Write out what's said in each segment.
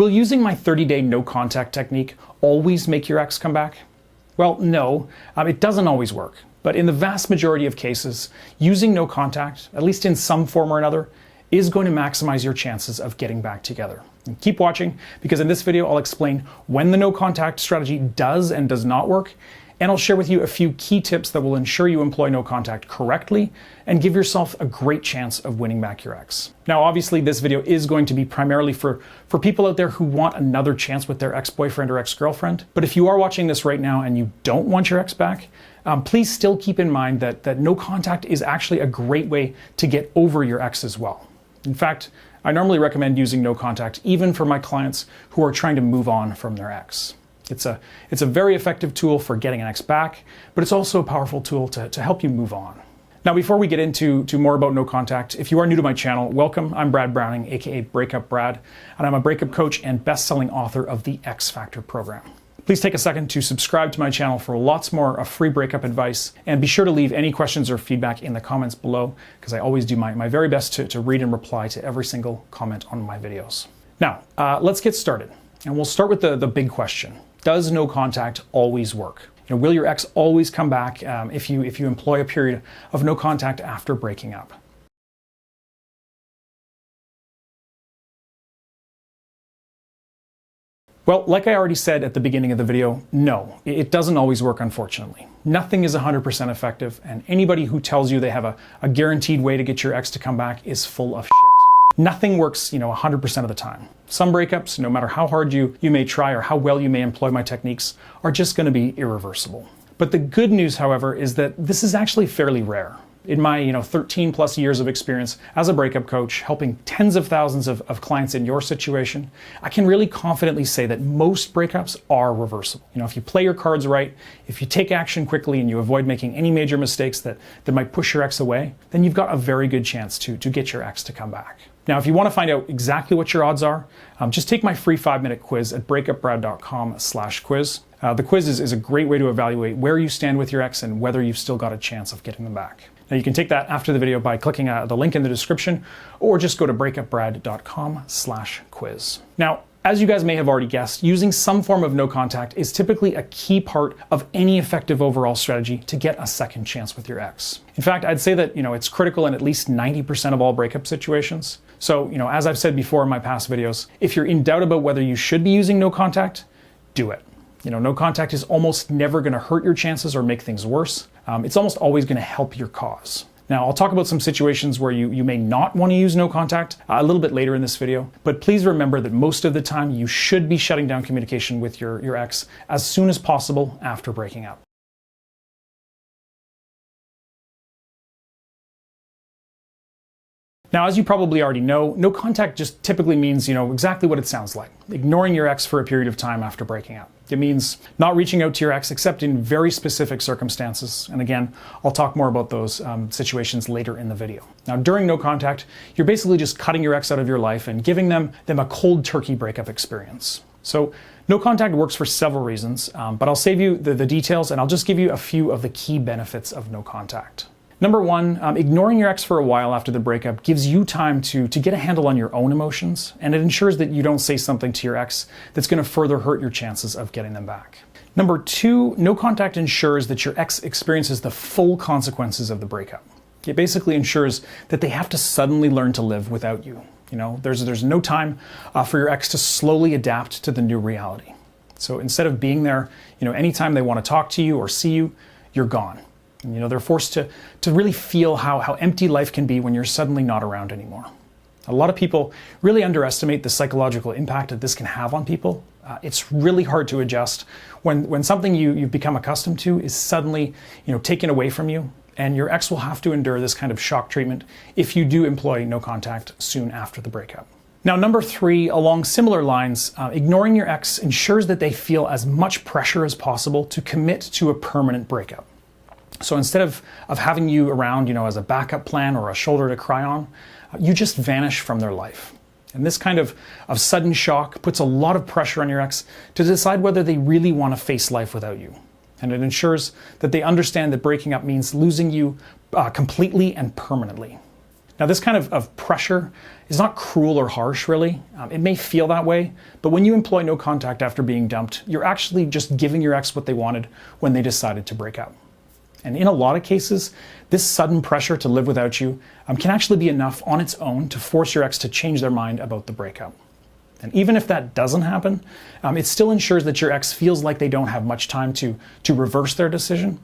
Will using my 30-day no contact technique always make your ex come back? Well, no, it doesn't always work. But in the vast majority of cases, using no contact, at least in some form or another, is going to maximize your chances of getting back together. And keep watching, because in this video I'll explain when the no contact strategy does and does not work, and I'll share with you a few key tips that will ensure you employ no contact correctly and give yourself a great chance of winning back your ex. Now, obviously, this video is going to be primarily for people out there who want another chance with their ex-boyfriend or ex-girlfriend. But if you are watching this right now and you don't want your ex back, please still keep in mind that no contact is actually a great way to get over your ex as well. In fact, I normally recommend using no contact even for my clients who are trying to move on from their ex. It's a very effective tool for getting an ex back, but it's also a powerful tool to help you move on. Now, before we get into more about no contact, if you are new to my channel, welcome. I'm Brad Browning, aka Breakup Brad, and I'm a breakup coach and best-selling author of the X Factor program. Please take a second to subscribe to my channel for lots more free breakup advice, and be sure to leave any questions or feedback in the comments below, because I always do my very best to read and reply to every single comment on my videos. Now, let's get started, and we'll start with the big question. Does no contact always work? Will your ex always come back if you employ a period of no contact after breaking up? Well, like I already said at the beginning of the video, no, it doesn't always work, unfortunately. Nothing is 100% effective, and anybody who tells you they have a guaranteed way to get your ex to come back is full of shit. Nothing works, 100% of the time. Some breakups, no matter how hard you may try or how well you may employ my techniques, are just going to be irreversible. But the good news, however, is that this is actually fairly rare. In my 13 plus years of experience as a breakup coach, helping tens of thousands of clients in your situation, I can really confidently say that most breakups are reversible. If you play your cards right, if you take action quickly and you avoid making any major mistakes that might push your ex away, then you've got a very good chance to get your ex to come back. Now, if you want to find out exactly what your odds are, just take my free 5-minute quiz at breakupbrad.com/quiz. The quiz is a great way to evaluate where you stand with your ex and whether you've still got a chance of getting them back. Now, you can take that after the video by clicking the link in the description, or just go to breakupbrad.com/quiz. Now, as you guys may have already guessed, using some form of no contact is typically a key part of any effective overall strategy to get a second chance with your ex. In fact, I'd say that it's critical in at least 90% of all breakup situations. So, as I've said before in my past videos, if you're in doubt about whether you should be using no contact, do it. No contact is almost never going to hurt your chances or make things worse. It's almost always going to help your cause. Now, I'll talk about some situations where you may not want to use no contact a little bit later in this video, but please remember that most of the time you should be shutting down communication with your ex as soon as possible after breaking up. Now, as you probably already know, no contact just typically means, exactly what it sounds like, ignoring your ex for a period of time after breaking up. It means not reaching out to your ex except in very specific circumstances. And again, I'll talk more about those situations later in the video. Now, during no contact, you're basically just cutting your ex out of your life and giving them a cold turkey breakup experience. So no contact works for several reasons, but I'll save you the details and I'll just give you a few of the key benefits of no contact. Number one, ignoring your ex for a while after the breakup gives you time to get a handle on your own emotions, and it ensures that you don't say something to your ex that's going to further hurt your chances of getting them back. Number two, no contact ensures that your ex experiences the full consequences of the breakup. It basically ensures that they have to suddenly learn to live without you. There's no time for your ex to slowly adapt to the new reality. So instead of being there, anytime they want to talk to you or see you, you're gone. And, they're forced to really feel how empty life can be when you're suddenly not around anymore. A lot of people really underestimate the psychological impact that this can have on people. It's really hard to adjust when something you've become accustomed to is suddenly, taken away from you, and your ex will have to endure this kind of shock treatment if you do employ no contact soon after the breakup. Now, number three, along similar lines, ignoring your ex ensures that they feel as much pressure as possible to commit to a permanent breakup. So instead of having you around, as a backup plan or a shoulder to cry on, you just vanish from their life. And this kind of sudden shock puts a lot of pressure on your ex to decide whether they really want to face life without you. And it ensures that they understand that breaking up means losing you completely and permanently. Now, this kind of pressure is not cruel or harsh, really. It may feel that way, but when you employ no contact after being dumped, you're actually just giving your ex what they wanted when they decided to break up. And in a lot of cases, this sudden pressure to live without you can actually be enough on its own to force your ex to change their mind about the breakup. And even if that doesn't happen, it still ensures that your ex feels like they don't have much time to reverse their decision.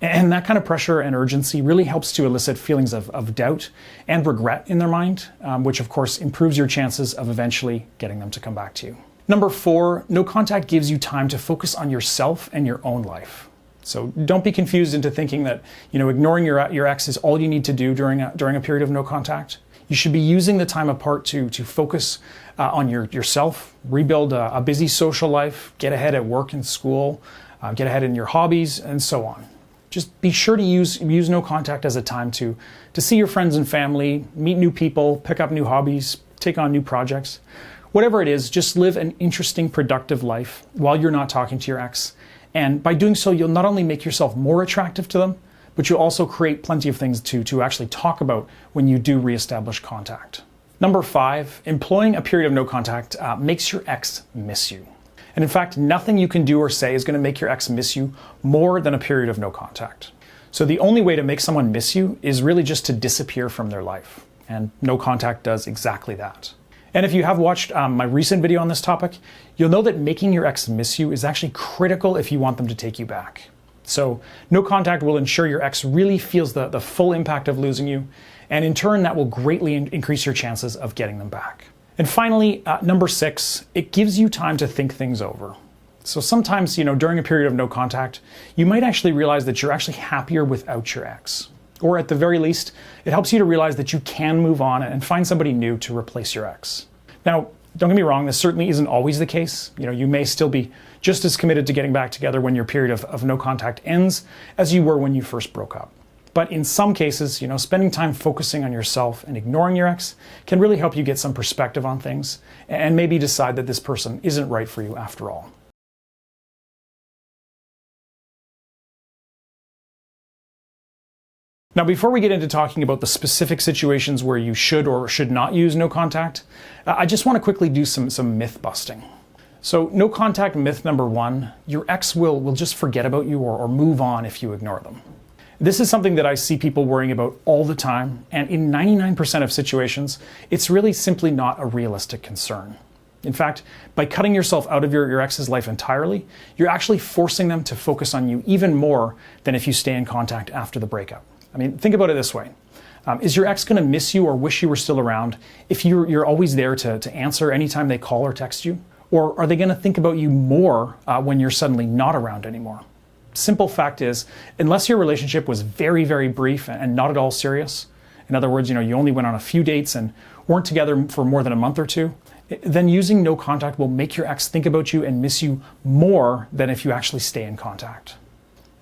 And that kind of pressure and urgency really helps to elicit feelings of doubt and regret in their mind, which of course improves your chances of eventually getting them to come back to you. Number 4, no contact gives you time to focus on yourself and your own life. So don't be confused into thinking that ignoring your ex is all you need to do during a period of no contact. You should be using the time apart to focus on yourself, rebuild a busy social life, get ahead at work and school, get ahead in your hobbies, and so on. Just be sure to use no contact as a time to see your friends and family, meet new people, pick up new hobbies, take on new projects. Whatever it is, just live an interesting, productive life while you're not talking to your ex. And by doing so, you'll not only make yourself more attractive to them, but you'll also create plenty of things to actually talk about when you do reestablish contact. Number 5, employing a period of no contact makes your ex miss you. And in fact, nothing you can do or say is going to make your ex miss you more than a period of no contact. So the only way to make someone miss you is really just to disappear from their life. And no contact does exactly that. And if you have watched my recent video on this topic, you'll know that making your ex miss you is actually critical if you want them to take you back. So no contact will ensure your ex really feels the full impact of losing you, and in turn that will greatly increase your chances of getting them back. And finally, number 6, it gives you time to think things over. So sometimes, during a period of no contact, you might actually realize that you're actually happier without your ex. Or at the very least, it helps you to realize that you can move on and find somebody new to replace your ex. Now, don't get me wrong, this certainly isn't always the case. You may still be just as committed to getting back together when your period of no contact ends as you were when you first broke up. But in some cases, spending time focusing on yourself and ignoring your ex can really help you get some perspective on things and maybe decide that this person isn't right for you after all. Now, before we get into talking about the specific situations where you should or should not use no contact, I just want to quickly do some myth busting. So no contact myth number 1, your ex will just forget about you or move on if you ignore them. This is something that I see people worrying about all the time, and in 99% of situations, it's really simply not a realistic concern. In fact, by cutting yourself out of your ex's life entirely, you're actually forcing them to focus on you even more than if you stay in contact after the breakup. I mean, think about it this way. Is your ex going to miss you or wish you were still around if you're always there to answer anytime they call or text you? Or are they going to think about you more when you're suddenly not around anymore? Simple fact is, unless your relationship was very, very brief and not at all serious, in other words, you only went on a few dates and weren't together for more than a month or two, then using no contact will make your ex think about you and miss you more than if you actually stay in contact.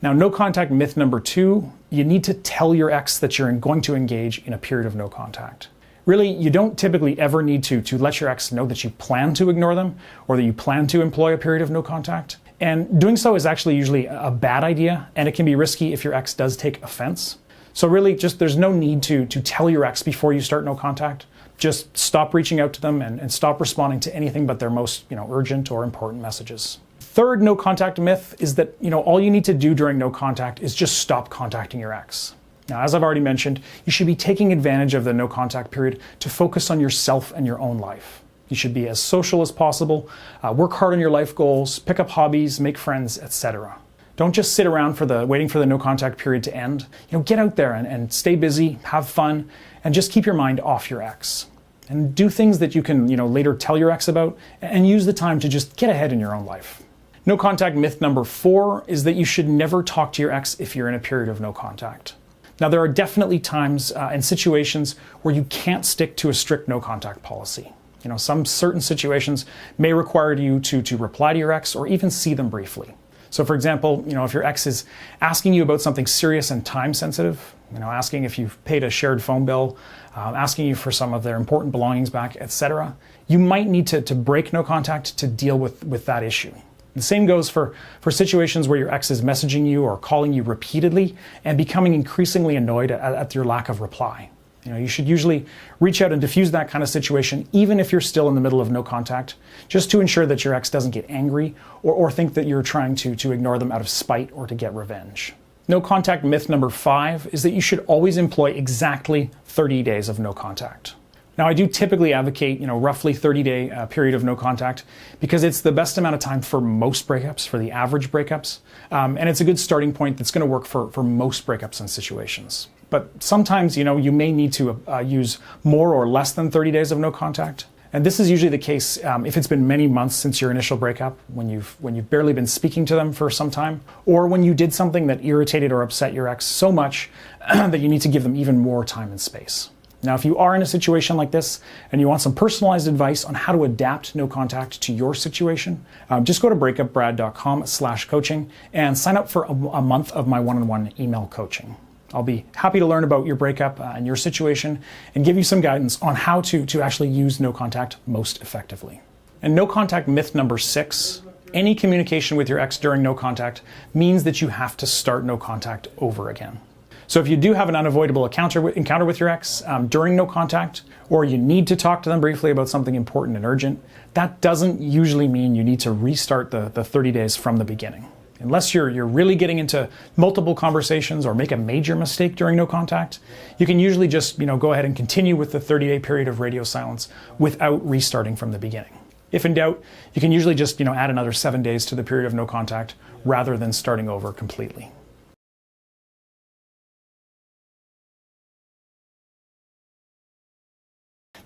Now, no contact myth number 2, you need to tell your ex that you're going to engage in a period of no contact. Really, you don't typically ever need to let your ex know that you plan to ignore them or that you plan to employ a period of no contact. And doing so is actually usually a bad idea, and it can be risky if your ex does take offense. So really, there's no need to tell your ex before you start no contact. Just stop reaching out to them and stop responding to anything but their most urgent or important messages. Third no contact myth is that all you need to do during no contact is just stop contacting your ex. Now, as I've already mentioned, you should be taking advantage of the no contact period to focus on yourself and your own life. You should be as social as possible, work hard on your life goals, pick up hobbies, make friends, etc. Don't just sit around waiting for the no contact period to end. Get out there and stay busy, have fun, and just keep your mind off your ex. And do things that you can later tell your ex about, and use the time to just get ahead in your own life. No contact myth number 4 is that you should never talk to your ex if you're in a period of no contact. Now, there are definitely times and situations where you can't stick to a strict no contact policy. Some certain situations may require you to reply to your ex or even see them briefly. So for example, if your ex is asking you about something serious and time sensitive, asking if you've paid a shared phone bill, asking you for some of their important belongings back, etc., you might need to break no contact to deal with that issue. The same goes for situations where your ex is messaging you or calling you repeatedly and becoming increasingly annoyed at your lack of reply. You should usually reach out and diffuse that kind of situation, even if you're still in the middle of no contact, just to ensure that your ex doesn't get angry or think that you're trying to ignore them out of spite or to get revenge. No contact myth number 5 is that you should always employ exactly 30 days of no contact. Now, I do typically advocate, roughly 30-day period of no contact because it's the best amount of time for most breakups, for the average breakups, and it's a good starting point that's going to work for most breakups and situations. But sometimes, you may need to use more or less than 30 days of no contact. And this is usually the case if it's been many months since your initial breakup, when you've barely been speaking to them for some time, or when you did something that irritated or upset your ex so much that you need to give them even more time and space. Now, if you are in a situation like this and you want some personalized advice on how to adapt no contact to your situation, just go to breakupbrad.com/coaching and sign up for a month of my one-on-one email coaching. I'll be happy to learn about your breakup and your situation and give you some guidance on how to actually use no contact most effectively. And no contact myth number 6, any communication with your ex during no contact means that you have to start no contact over again. So if you do have an unavoidable encounter with your ex during no contact, or you need to talk to them briefly about something important and urgent, that doesn't usually mean you need to restart the 30 days from the beginning. Unless you're really getting into multiple conversations or make a major mistake during no contact, you can usually just go ahead and continue with the 30-day period of radio silence without restarting from the beginning. If in doubt, you can usually just add another 7 days to the period of no contact rather than starting over completely.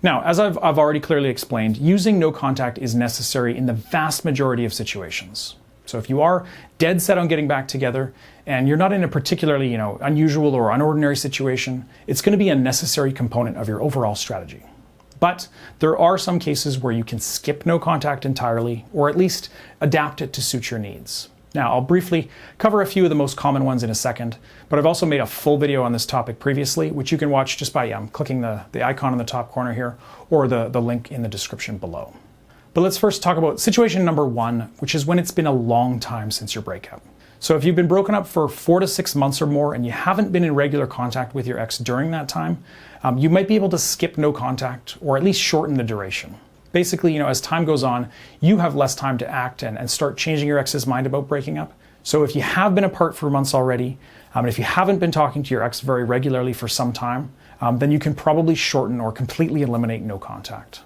Now, as I've already clearly explained, using no contact is necessary in the vast majority of situations. So if you are dead set on getting back together and you're not in a particularly, unusual or unordinary situation, it's going to be a necessary component of your overall strategy. But there are some cases where you can skip no contact entirely, or at least adapt it to suit your needs. Now, I'll briefly cover a few of the most common ones in a second, but I've also made a full video on this topic previously, which you can watch just by clicking the icon in the top corner here, or the link in the description below. But let's first talk about situation number 1, which is when it's been a long time since your breakup. So if you've been broken up for 4 to 6 months or more and you haven't been in regular contact with your ex during that time, you might be able to skip no contact or at least shorten the duration. Basically, as time goes on, you have less time to act and start changing your ex's mind about breaking up. So if you have been apart for months already, and if you haven't been talking to your ex very regularly for some time, then you can probably shorten or completely eliminate no contact.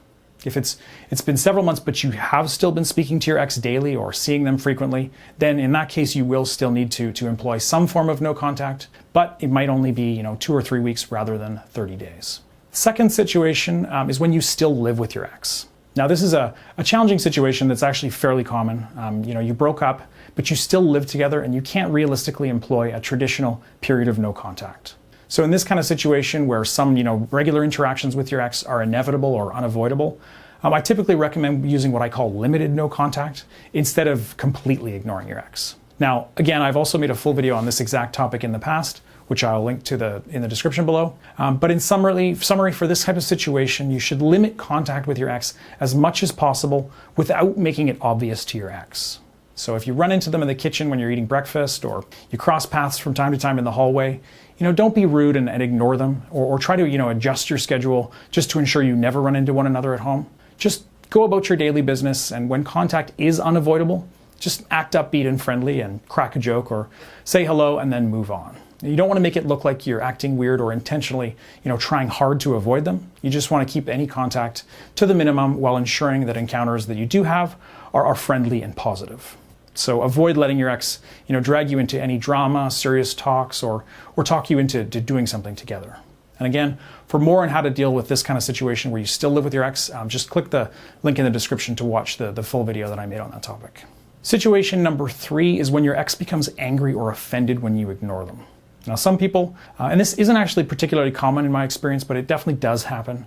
If it's been several months, but you have still been speaking to your ex daily or seeing them frequently, then in that case, you will still need to employ some form of no contact, but it might only be 2 or 3 weeks rather than 30 days. Second situation is when you still live with your ex. Now, this is a challenging situation that's actually fairly common. You broke up, but you still live together and you can't realistically employ a traditional period of no contact. So in this kind of situation where some regular interactions with your ex are inevitable or unavoidable, I typically recommend using what I call limited no contact instead of completely ignoring your ex. Now, again, I've also made a full video on this exact topic in the past, which I'll link to in the description below. But in summary for this type of situation, you should limit contact with your ex as much as possible without making it obvious to your ex. So if you run into them in the kitchen when you're eating breakfast, or you cross paths from time to time in the hallway, don't be rude and ignore them, or try to adjust your schedule just to ensure you never run into one another at home. Just go about your daily business, and when contact is unavoidable, just act upbeat and friendly and crack a joke or say hello and then move on. You don't want to make it look like you're acting weird or intentionally, trying hard to avoid them. You just want to keep any contact to the minimum while ensuring that encounters that you do have are friendly and positive. So avoid letting your ex, drag you into any drama, serious talks, or talk you into doing something together. And again, for more on how to deal with this kind of situation where you still live with your ex, just click the link in the description to watch the full video that I made on that topic. Situation number 3 is when your ex becomes angry or offended when you ignore them. Now, some people, and this isn't actually particularly common in my experience, but it definitely does happen.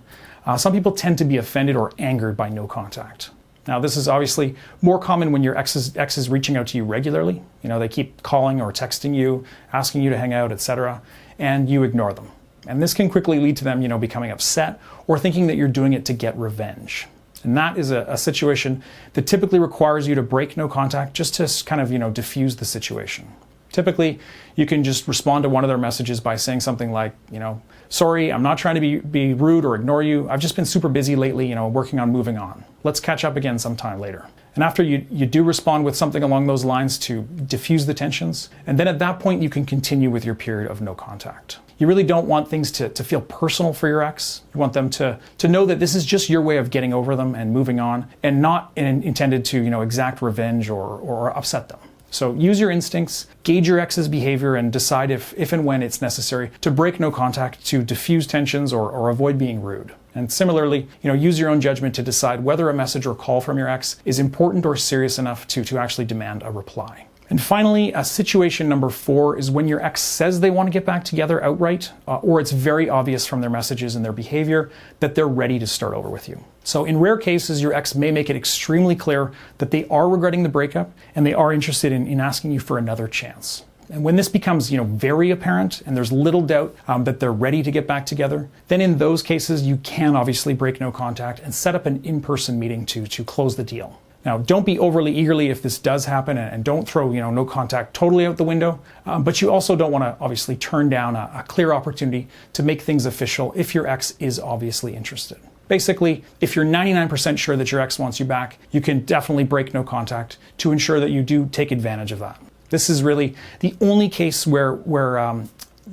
Some people tend to be offended or angered by no contact. Now, this is obviously more common when your ex is reaching out to you regularly. They keep calling or texting you, asking you to hang out, etc., and you ignore them. And this can quickly lead to them, becoming upset or thinking that you're doing it to get revenge. And that is a situation that typically requires you to break no contact just to kind of, diffuse the situation. Typically, you can just respond to one of their messages by saying something like, sorry, I'm not trying to be rude or ignore you. I've just been super busy lately, working on moving on. Let's catch up again sometime later. And after you do respond with something along those lines to diffuse the tensions, and then at that point you can continue with your period of no contact. You really don't want things to feel personal for your ex. You want them to know that this is just your way of getting over them and moving on, and not intended to exact revenge or upset them. So use your instincts, gauge your ex's behavior, and decide if and when it's necessary to break no contact to diffuse tensions or avoid being rude. And similarly, use your own judgment to decide whether a message or call from your ex is important or serious enough to actually demand a reply. And finally, situation number 4 is when your ex says they want to get back together outright, or it's very obvious from their messages and their behavior that they're ready to start over with you. So in rare cases, your ex may make it extremely clear that they are regretting the breakup and they are interested in asking you for another chance. And when this becomes, very apparent and there's little doubt that they're ready to get back together, then in those cases, you can obviously break no contact and set up an in-person meeting to close the deal. Now, don't be overly eagerly if this does happen, and don't throw, no contact totally out the window, but you also don't want to obviously turn down a clear opportunity to make things official if your ex is obviously interested. Basically, if you're 99% sure that your ex wants you back, you can definitely break no contact to ensure that you do take advantage of that. This is really the only case where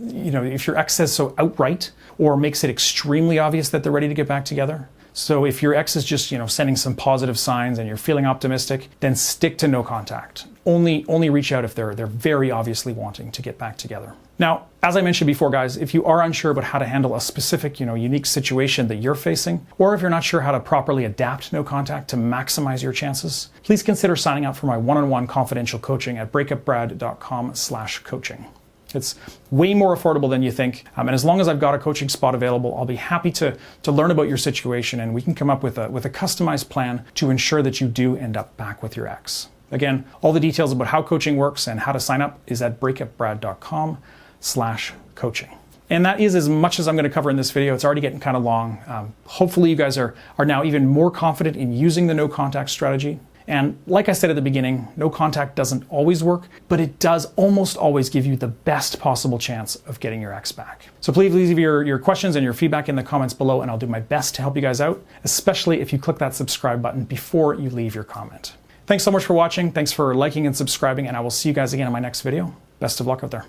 if your ex says so outright or makes it extremely obvious that they're ready to get back together. So if your ex is just, sending some positive signs and you're feeling optimistic, then stick to no contact. Only reach out if they're very obviously wanting to get back together. Now, as I mentioned before, guys, if you are unsure about how to handle a specific, unique situation that you're facing, or if you're not sure how to properly adapt no contact to maximize your chances, please consider signing up for my one-on-one confidential coaching at breakupbrad.com/coaching. It's way more affordable than you think. And as long as I've got a coaching spot available, I'll be happy to learn about your situation, and we can come up with a customized plan to ensure that you do end up back with your ex. Again, all the details about how coaching works and how to sign up is at breakupbrad.com/coaching. And that is as much as I'm going to cover in this video. It's already getting kind of long. Hopefully you guys are now even more confident in using the no contact strategy. And like I said at the beginning, no contact doesn't always work, but it does almost always give you the best possible chance of getting your ex back. So please leave your questions and your feedback in the comments below, and I'll do my best to help you guys out, especially if you click that subscribe button before you leave your comment. Thanks so much for watching. Thanks for liking and subscribing, and I will see you guys again in my next video. Best of luck out there.